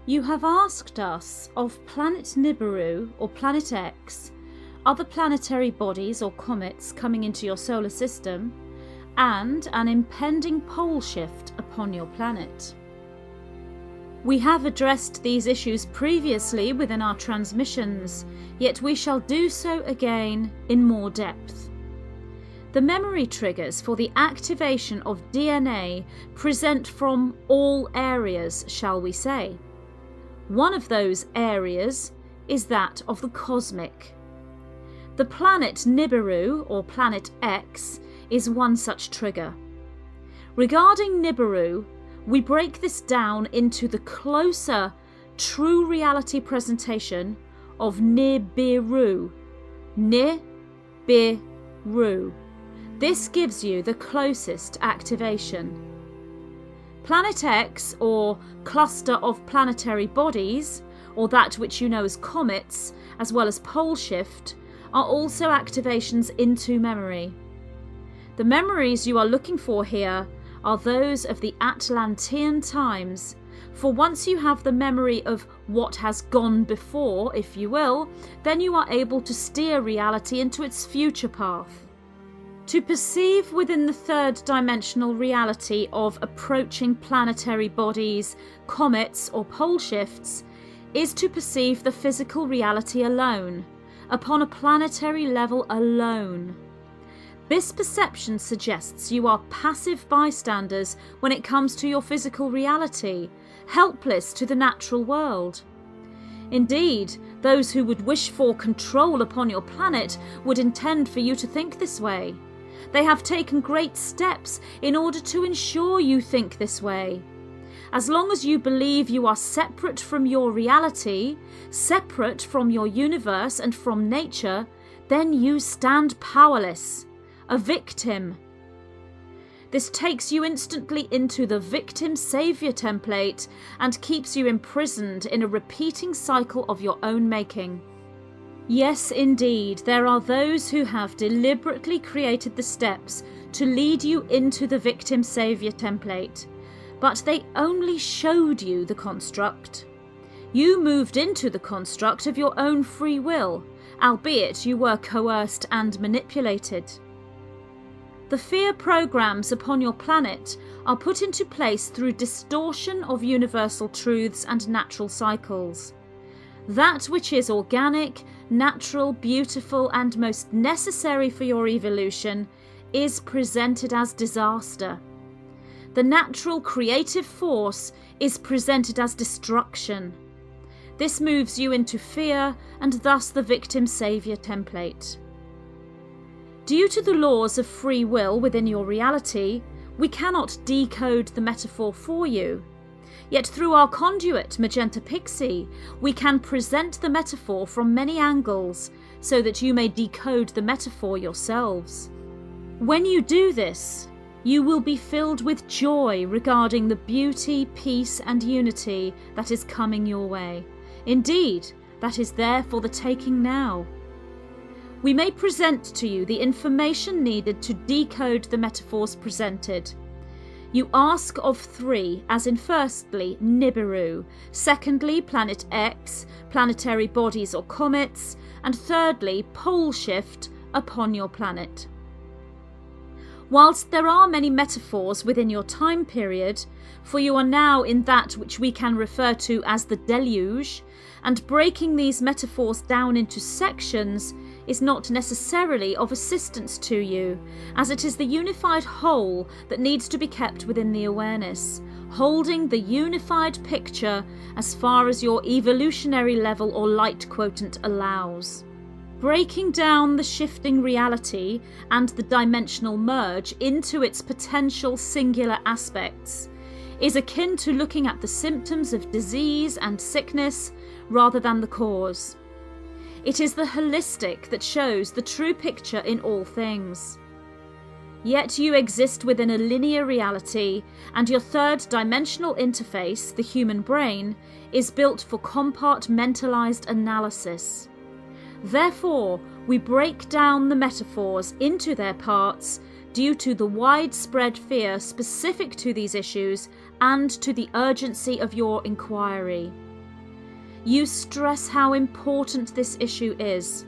You have asked us of Planet Nibiru or Planet X, other planetary bodies or comets coming into your solar system, and an impending pole shift upon your planet. We have addressed these issues previously within our transmissions, yet we shall do so again in more depth. The memory triggers for the activation of DNA present from all areas, shall we say. One of those areas is that of the cosmic. The planet Nibiru, or Planet X, is one such trigger. Regarding Nibiru, we break this down into the closer, true reality presentation of Nibiru. Nibiru. This gives you the closest activation. Planet X, or cluster of planetary bodies, or that which you know as comets, as well as pole shift, are also activations into memory. The memories you are looking for here are those of the Atlantean times, for once you have the memory of what has gone before, if you will, then you are able to steer reality into its future path. To perceive within the third dimensional reality of approaching planetary bodies, comets or pole shifts is to perceive the physical reality alone, upon a planetary level alone. This perception suggests you are passive bystanders when it comes to your physical reality, helpless to the natural world. Indeed, those who would wish for control upon your planet would intend for you to think this way. They have taken great steps in order to ensure you think this way. As long as you believe you are separate from your reality, separate from your universe and from nature, then you stand powerless, a victim. This takes you instantly into the victim-savior template and keeps you imprisoned in a repeating cycle of your own making. Yes, indeed, there are those who have deliberately created the steps to lead you into the victim-savior template, but they only showed you the construct. You moved into the construct of your own free will, albeit you were coerced and manipulated. The fear programs upon your planet are put into place through distortion of universal truths and natural cycles. That which is organic, natural, beautiful, and most necessary for your evolution is presented as disaster. The natural creative force is presented as destruction. This moves you into fear and thus the victim-savior template. Due to the laws of free will within your reality, we cannot decode the metaphor for you. Yet through our conduit, Magenta Pixie, we can present the metaphor from many angles so that you may decode the metaphor yourselves. When you do this, you will be filled with joy regarding the beauty, peace and unity that is coming your way. Indeed, that is there for the taking now. We may present to you the information needed to decode the metaphors presented. You ask of three, as in firstly, Nibiru, secondly, Planet X, planetary bodies or comets, and thirdly, pole shift upon your planet. Whilst there are many metaphors within your time period, for you are now in that which we can refer to as the deluge, and breaking these metaphors down into sections is not necessarily of assistance to you, as it is the unified whole that needs to be kept within the awareness, holding the unified picture as far as your evolutionary level or light quotient allows. Breaking down the shifting reality and the dimensional merge into its potential singular aspects is akin to looking at the symptoms of disease and sickness rather than the cause. It is the holistic that shows the true picture in all things. Yet you exist within a linear reality, and your third dimensional interface, the human brain, is built for compartmentalized analysis. Therefore, we break down the metaphors into their parts due to the widespread fear specific to these issues and to the urgency of your inquiry. You stress how important this issue is.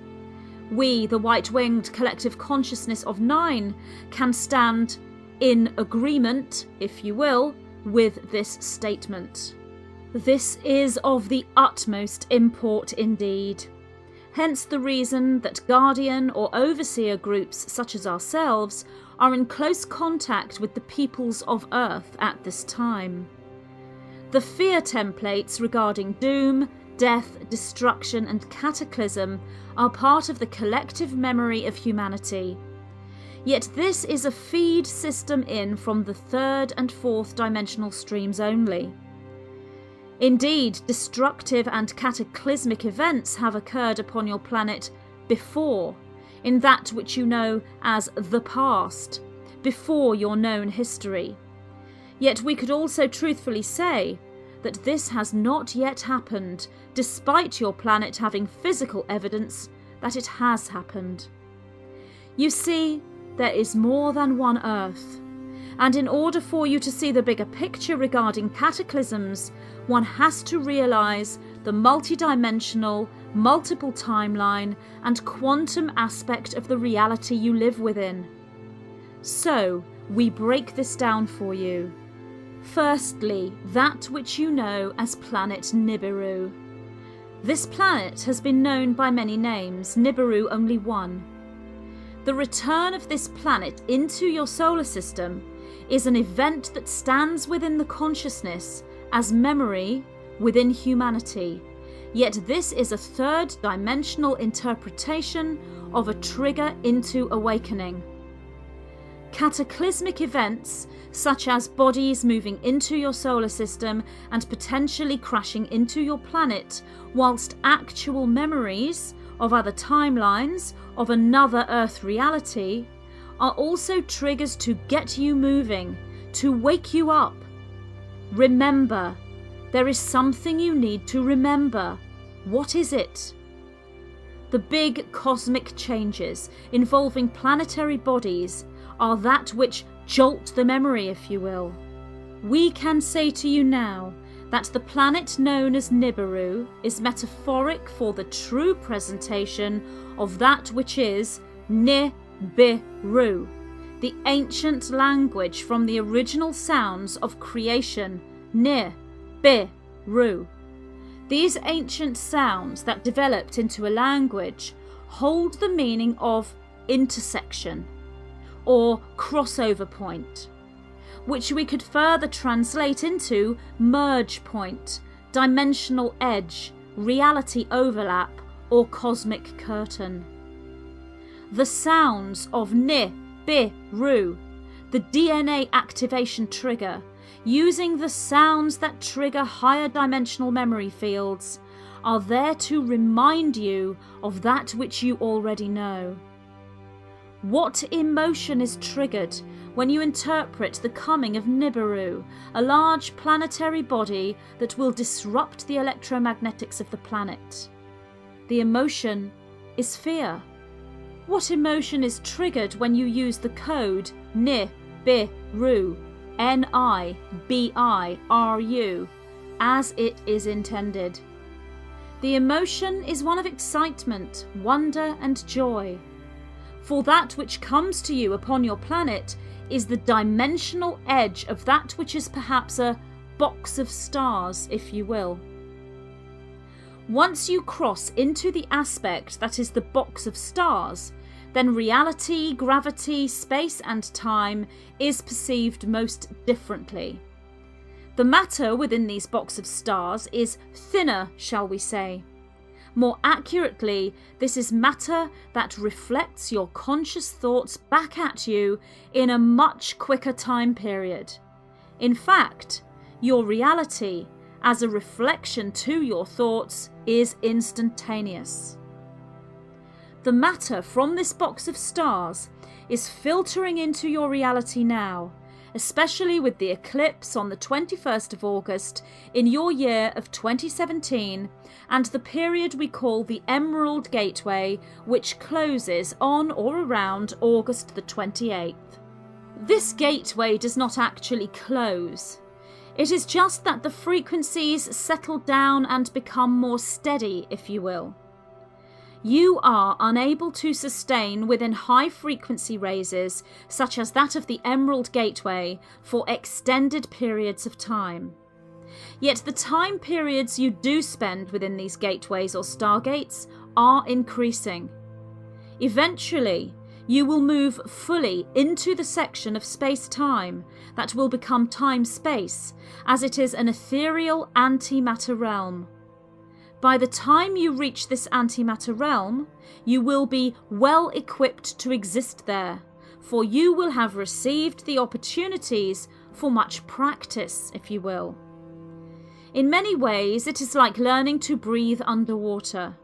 We, the white-winged collective consciousness of 9, can stand in agreement, if you will, with this statement. This is of the utmost import indeed. Hence the reason that guardian or overseer groups such as ourselves are in close contact with the peoples of Earth at this time. The fear templates regarding doom, death, destruction and cataclysm are part of the collective memory of humanity. Yet this is a feed system in from the 3rd and 4th dimensional streams only. Indeed, destructive and cataclysmic events have occurred upon your planet before, in that which you know as the past, before your known history. Yet we could also truthfully say that this has not yet happened, despite your planet having physical evidence that it has happened. You see, there is more than one Earth, and in order for you to see the bigger picture regarding cataclysms, one has to realise the multidimensional, multiple timeline and quantum aspect of the reality you live within. So, we break this down for you. Firstly, that which you know as Planet Nibiru. This planet has been known by many names, Nibiru only one. The return of this planet into your solar system is an event that stands within the consciousness as memory within humanity, yet this is a 3rd dimensional interpretation of a trigger into awakening. Cataclysmic events, such as bodies moving into your solar system and potentially crashing into your planet, whilst actual memories of other timelines of another Earth reality, are also triggers to get you moving, to wake you up. Remember, there is something you need to remember. What is it? The big cosmic changes involving planetary bodies are that which jolt the memory, if you will. We can say to you now that the planet known as Nibiru is metaphoric for the true presentation of that which is Nibiru, the ancient language from the original sounds of creation, Nibiru. These ancient sounds that developed into a language hold the meaning of intersection or crossover point, which we could further translate into merge point, dimensional edge, reality overlap, or cosmic curtain. The sounds of Nibiru, the DNA activation trigger, using the sounds that trigger higher dimensional memory fields, are there to remind you of that which you already know. What emotion is triggered when you interpret the coming of Nibiru, a large planetary body that will disrupt the electromagnetics of the planet? The emotion is fear. What emotion is triggered when you use the code Nibiru, Nibiru, as it is intended? The emotion is one of excitement, wonder and joy. For that which comes to you upon your planet is the dimensional edge of that which is perhaps a box of stars, if you will. Once you cross into the aspect that is the box of stars, then reality, gravity, space and time is perceived most differently. The matter within these box of stars is thinner, shall we say. More accurately, this is matter that reflects your conscious thoughts back at you in a much quicker time period. In fact, your reality, as a reflection to your thoughts, is instantaneous. The matter from this box of stars is filtering into your reality now, especially with the eclipse on the 21st of August in your year of 2017 and the period we call the Emerald Gateway, which closes on or around August the 28th. This gateway does not actually close. It is just that the frequencies settle down and become more steady, if you will. You are unable to sustain within high frequency raises, such as that of the Emerald Gateway, for extended periods of time. Yet the time periods you do spend within these gateways or stargates are increasing. Eventually, you will move fully into the section of space-time that will become time-space, as it is an ethereal antimatter realm. By the time you reach this antimatter realm, you will be well equipped to exist there, for you will have received the opportunities for much practice, if you will. In many ways, it is like learning to breathe underwater.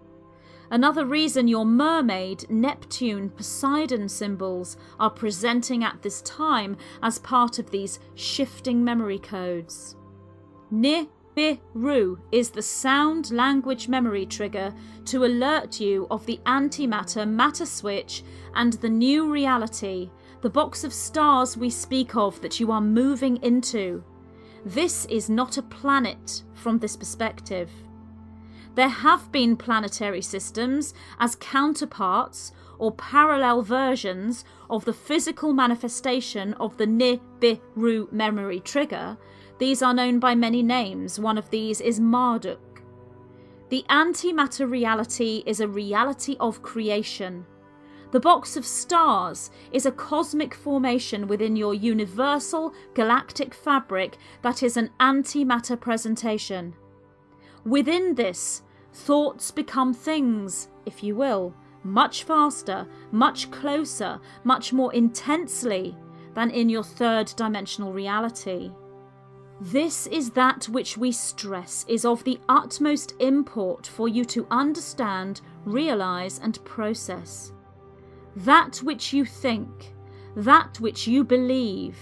Another reason your mermaid, Neptune, Poseidon symbols are presenting at this time as part of these shifting memory codes. Nibiru is the sound language memory trigger to alert you of the antimatter-matter switch and the new reality, the box of stars we speak of that you are moving into. This is not a planet from this perspective. There have been planetary systems as counterparts or parallel versions of the physical manifestation of the Nibiru memory trigger. These are known by many names. One of these is Marduk. The antimatter reality is a reality of creation. The box of stars is a cosmic formation within your universal galactic fabric that is an antimatter presentation. Within this, thoughts become things, if you will, much faster, much closer, much more intensely than in your third-dimensional reality. This is that which we stress is of the utmost import for you to understand, realise and process. That which you think, that which you believe,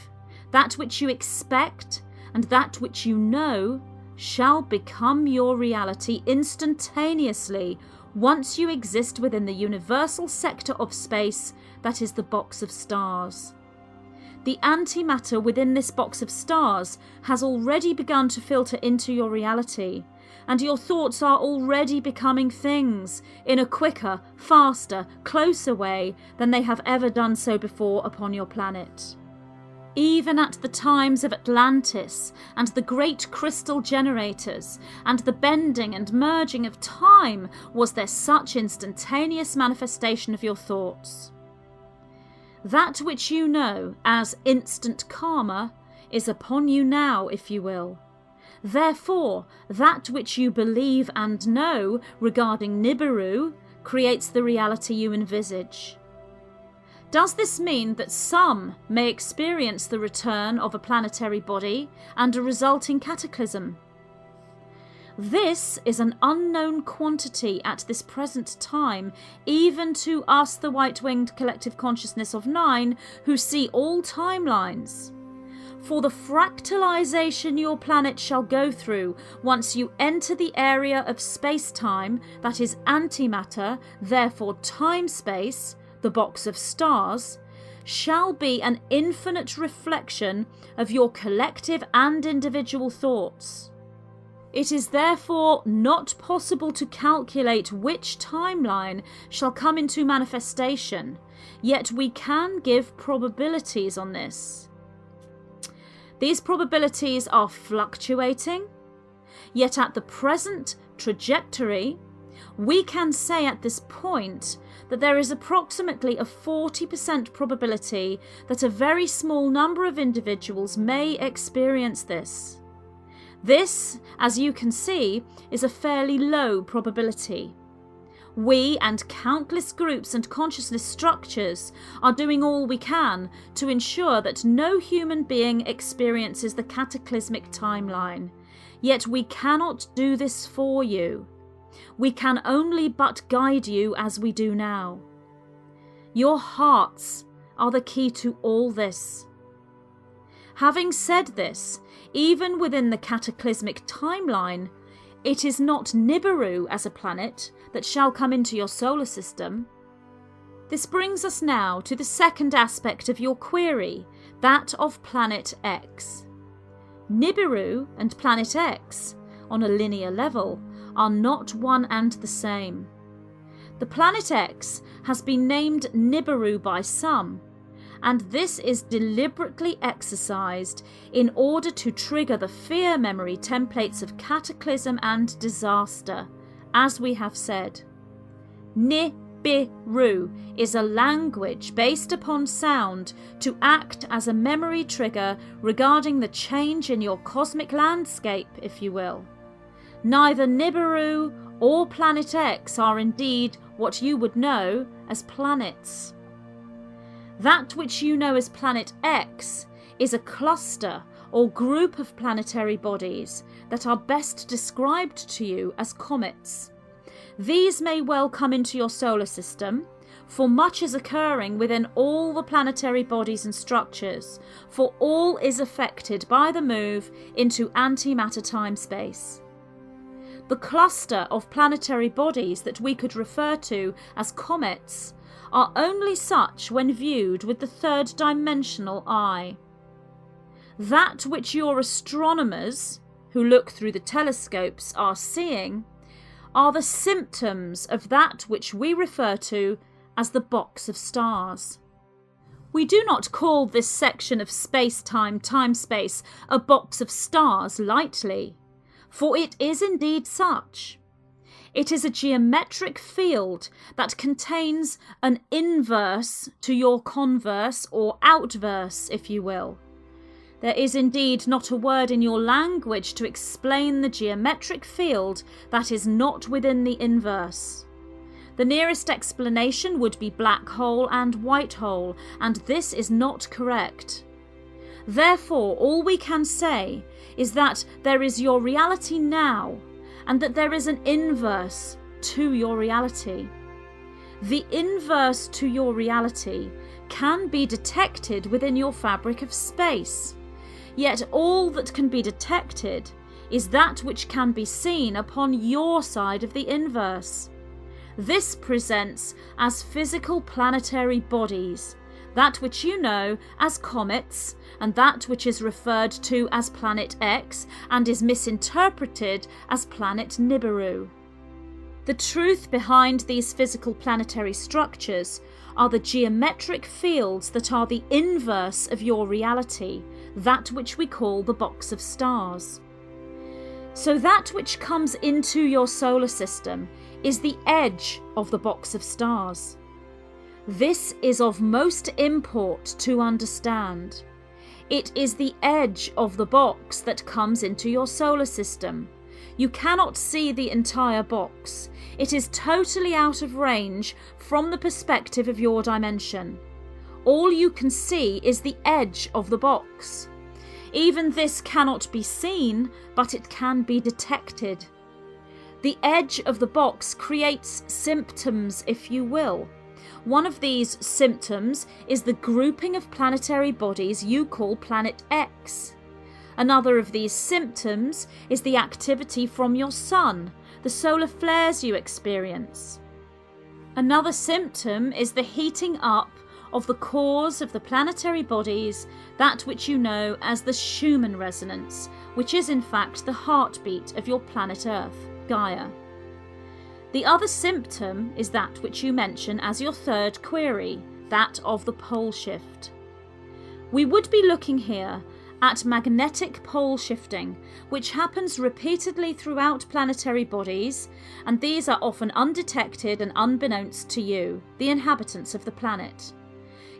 that which you expect, and that which you know shall become your reality instantaneously once you exist within the universal sector of space that is the box of stars. The antimatter within this box of stars has already begun to filter into your reality, and your thoughts are already becoming things in a quicker, faster, closer way than they have ever done so before upon your planet. Even at the times of Atlantis and the great crystal generators and the bending and merging of time was there such instantaneous manifestation of your thoughts. That which you know as instant karma is upon you now, if you will. Therefore, that which you believe and know regarding Nibiru creates the reality you envisage. Does this mean that some may experience the return of a planetary body and a resulting cataclysm? This is an unknown quantity at this present time, even to us, the white-winged collective consciousness of 9, who see all timelines. For the fractalization your planet shall go through once you enter the area of space-time that is antimatter, therefore time-space, the box of stars, shall be an infinite reflection of your collective and individual thoughts. It is therefore not possible to calculate which timeline shall come into manifestation, yet we can give probabilities on this. These probabilities are fluctuating, yet at the present trajectory, we can say at this point that there is approximately a 40% probability that a very small number of individuals may experience this. This, as you can see, is a fairly low probability. We and countless groups and consciousness structures are doing all we can to ensure that no human being experiences the cataclysmic timeline, yet we cannot do this for you. We can only but guide you as we do now. Your hearts are the key to all this. Having said this, even within the cataclysmic timeline, it is not Nibiru as a planet that shall come into your solar system. This brings us now to the second aspect of your query, that of Planet X. Nibiru and Planet X, on a linear level, are not one and the same. The Planet X has been named Nibiru by some, and this is deliberately exercised in order to trigger the fear memory templates of cataclysm and disaster, as we have said. Nibiru is a language based upon sound to act as a memory trigger regarding the change in your cosmic landscape, if you will. Neither Nibiru or Planet X are indeed what you would know as planets. That which you know as Planet X is a cluster or group of planetary bodies that are best described to you as comets. These may well come into your solar system, for much is occurring within all the planetary bodies and structures, for all is affected by the move into antimatter time-space. The cluster of planetary bodies that we could refer to as comets are only such when viewed with the third-dimensional eye. That which your astronomers, who look through the telescopes, are seeing are the symptoms of that which we refer to as the box of stars. We do not call this section of space-time, time-space, a box of stars lightly, for it is indeed such. It is a geometric field that contains an inverse to your converse or outverse, if you will. There is indeed not a word in your language to explain the geometric field that is not within the inverse. The nearest explanation would be black hole and white hole, and this is not correct. Therefore, all we can say is that there is your reality now, and that there is an inverse to your reality. The inverse to your reality can be detected within your fabric of space, yet all that can be detected is that which can be seen upon your side of the inverse. This presents as physical planetary bodies, that which you know as comets, and that which is referred to as Planet X and is misinterpreted as Planet Nibiru. The truth behind these physical planetary structures are the geometric fields that are the inverse of your reality, that which we call the box of stars. So that which comes into your solar system is the edge of the box of stars. This is of most import to understand. It is the edge of the box that comes into your solar system. You cannot see the entire box. It is totally out of range from the perspective of your dimension. All you can see is the edge of the box. Even this cannot be seen, but it can be detected. The edge of the box creates symptoms, if you will. One of these symptoms is the grouping of planetary bodies you call Planet X. Another of these symptoms is the activity from your sun, the solar flares you experience. Another symptom is the heating up of the cores of the planetary bodies, that which you know as the Schumann resonance, which is in fact the heartbeat of your planet Earth, Gaia. The other symptom is that which you mention as your third query, that of the pole shift. We would be looking here at magnetic pole shifting, which happens repeatedly throughout planetary bodies, and these are often undetected and unbeknownst to you, the inhabitants of the planet.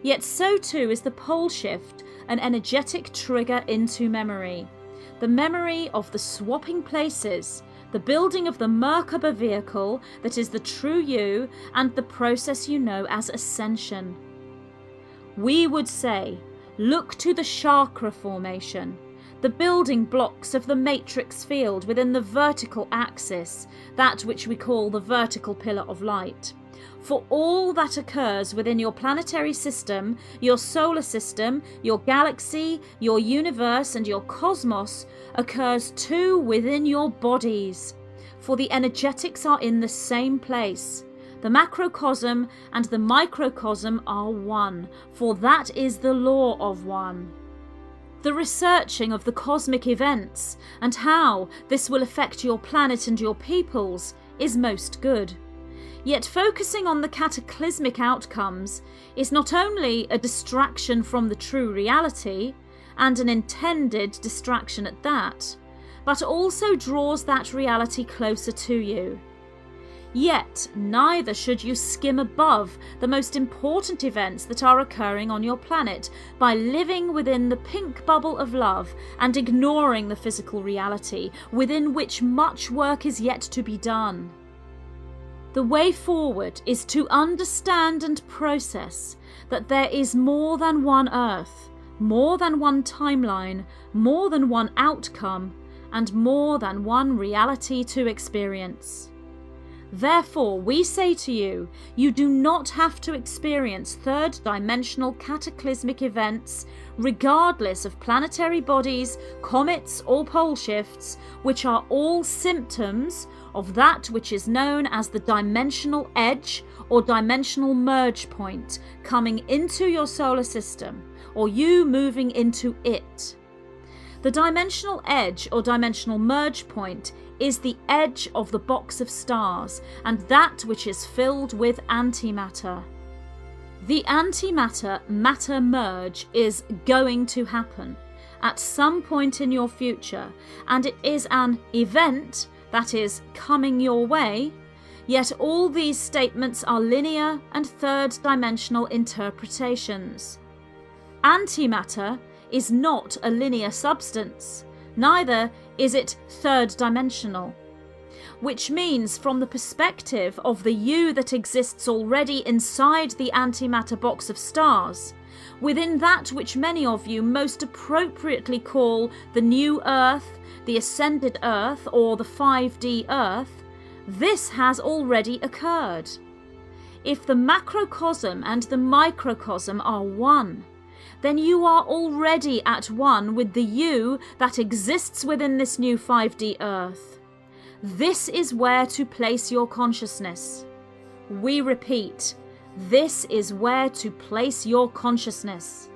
Yet so too is the pole shift an energetic trigger into memory. The memory of the swapping places, the building of the Merkaba vehicle that is the true you, and the process you know as Ascension. We would say, look to the chakra formation, the building blocks of the matrix field within the vertical axis, that which we call the vertical pillar of light. For all that occurs within your planetary system, your solar system, your galaxy, your universe, and your cosmos occurs too within your bodies. For the energetics are in the same place. The macrocosm and the microcosm are one, for that is the law of one. The researching of the cosmic events and how this will affect your planet and your peoples is most good. Yet focusing on the cataclysmic outcomes is not only a distraction from the true reality, and an intended distraction at that, but also draws that reality closer to you. Yet neither should you skim above the most important events that are occurring on your planet by living within the pink bubble of love and ignoring the physical reality within which much work is yet to be done. The way forward is to understand and process that there is more than one Earth, more than one timeline, more than one outcome, and more than one reality to experience. Therefore, we say to you, you do not have to experience third-dimensional cataclysmic events, regardless of planetary bodies, comets or pole shifts, which are all symptoms of that which is known as the dimensional edge or dimensional merge point coming into your solar system, or you moving into it. The dimensional edge or dimensional merge point is the edge of the box of stars and that which is filled with antimatter. The antimatter-matter merge is going to happen at some point in your future, and it is an event that is coming your way, yet all these statements are linear and third-dimensional interpretations. Antimatter is not a linear substance, neither is it third-dimensional, which means from the perspective of the you that exists already inside the antimatter box of stars, within that which many of you most appropriately call the new Earth, the ascended Earth, or the 5D Earth, this has already occurred. If the macrocosm and the microcosm are one, then you are already at one with the you that exists within this new 5D Earth. This is where to place your consciousness. We repeat, this is where to place your consciousness.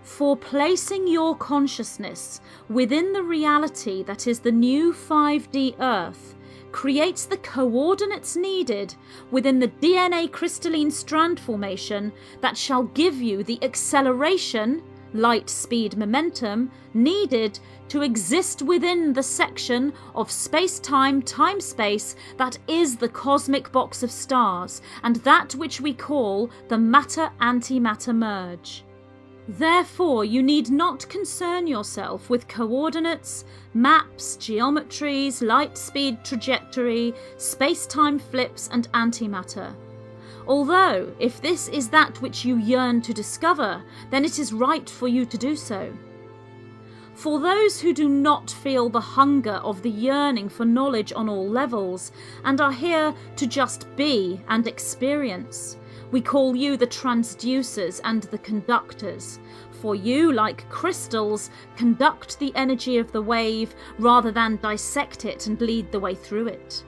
For placing your consciousness within the reality that is the new 5D Earth creates the coordinates needed within the DNA crystalline strand formation that shall give you the acceleration, light speed momentum, needed to exist within the section of space-time, time-space that is the cosmic box of stars and that which we call the matter-antimatter merge. Therefore, you need not concern yourself with coordinates, maps, geometries, light speed trajectory, space-time flips and antimatter. Although, if this is that which you yearn to discover, then it is right for you to do so. For those who do not feel the hunger of the yearning for knowledge on all levels, and are here to just be and experience, we call you the transducers and the conductors, for you, like crystals, conduct the energy of the wave rather than dissect it and lead the way through it.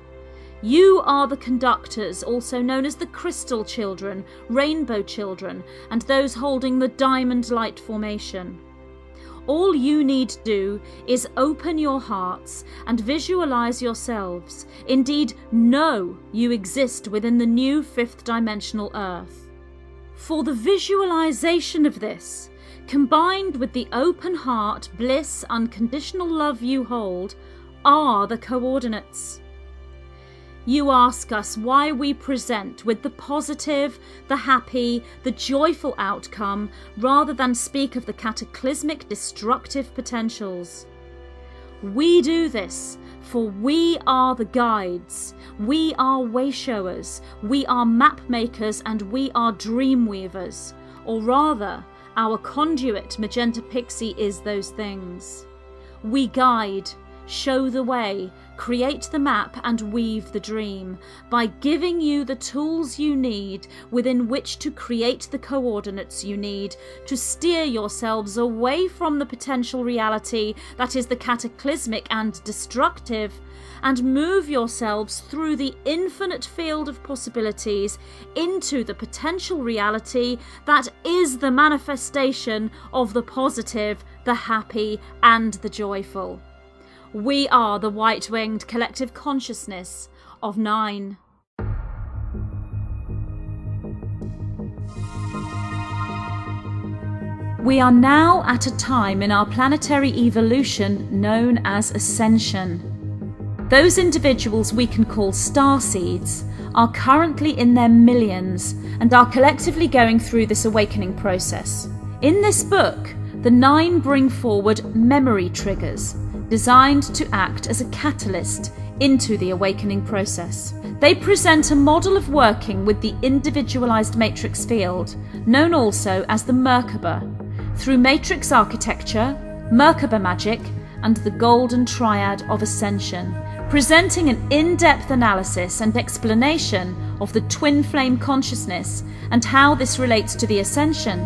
You are the conductors, also known as the crystal children, rainbow children, and those holding the diamond light formation. All you need to do is open your hearts and visualize yourselves, indeed know you exist within the new fifth dimensional Earth. For the visualization of this, combined with the open heart, bliss, unconditional love you hold, are the coordinates. You ask us why we present with the positive, the happy, the joyful outcome, rather than speak of the cataclysmic destructive potentials. We do this, for we are the guides, we are wayshowers, we are map makers, and we are dream weavers, or rather, our conduit, Magenta Pixie, is those things. We guide, show the way, create the map and weave the dream by giving you the tools you need within which to create the coordinates you need to steer yourselves away from the potential reality that is the cataclysmic and destructive, and move yourselves through the infinite field of possibilities into the potential reality that is the manifestation of the positive, the happy, and the joyful. We are the white-winged collective consciousness of 9. We are now at a time in our planetary evolution known as Ascension. Those individuals we can call starseeds are currently in their millions and are collectively going through this awakening process. In this book, the 9 bring forward memory triggers designed to act as a catalyst into the awakening process. They present a model of working with the individualized matrix field, known also as the Merkaba, through matrix architecture, Merkaba magic, and the golden triad of Ascension, presenting an in-depth analysis and explanation of the twin flame consciousness and how this relates to the Ascension,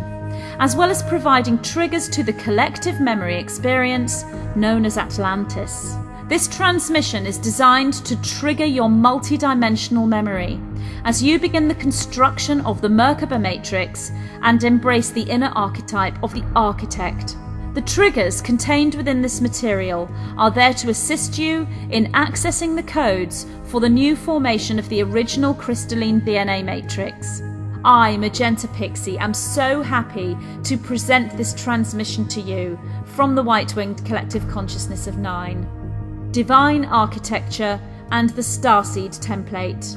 as well as providing triggers to the collective memory experience known as Atlantis. This transmission is designed to trigger your multidimensional memory as you begin the construction of the Merkaba matrix and embrace the inner archetype of the architect. The triggers contained within this material are there to assist you in accessing the codes for the new formation of the original crystalline DNA matrix. I, Magenta Pixie, am so happy to present this transmission to you from the white-winged collective consciousness of 9. Divine Architecture and the Starseed Template.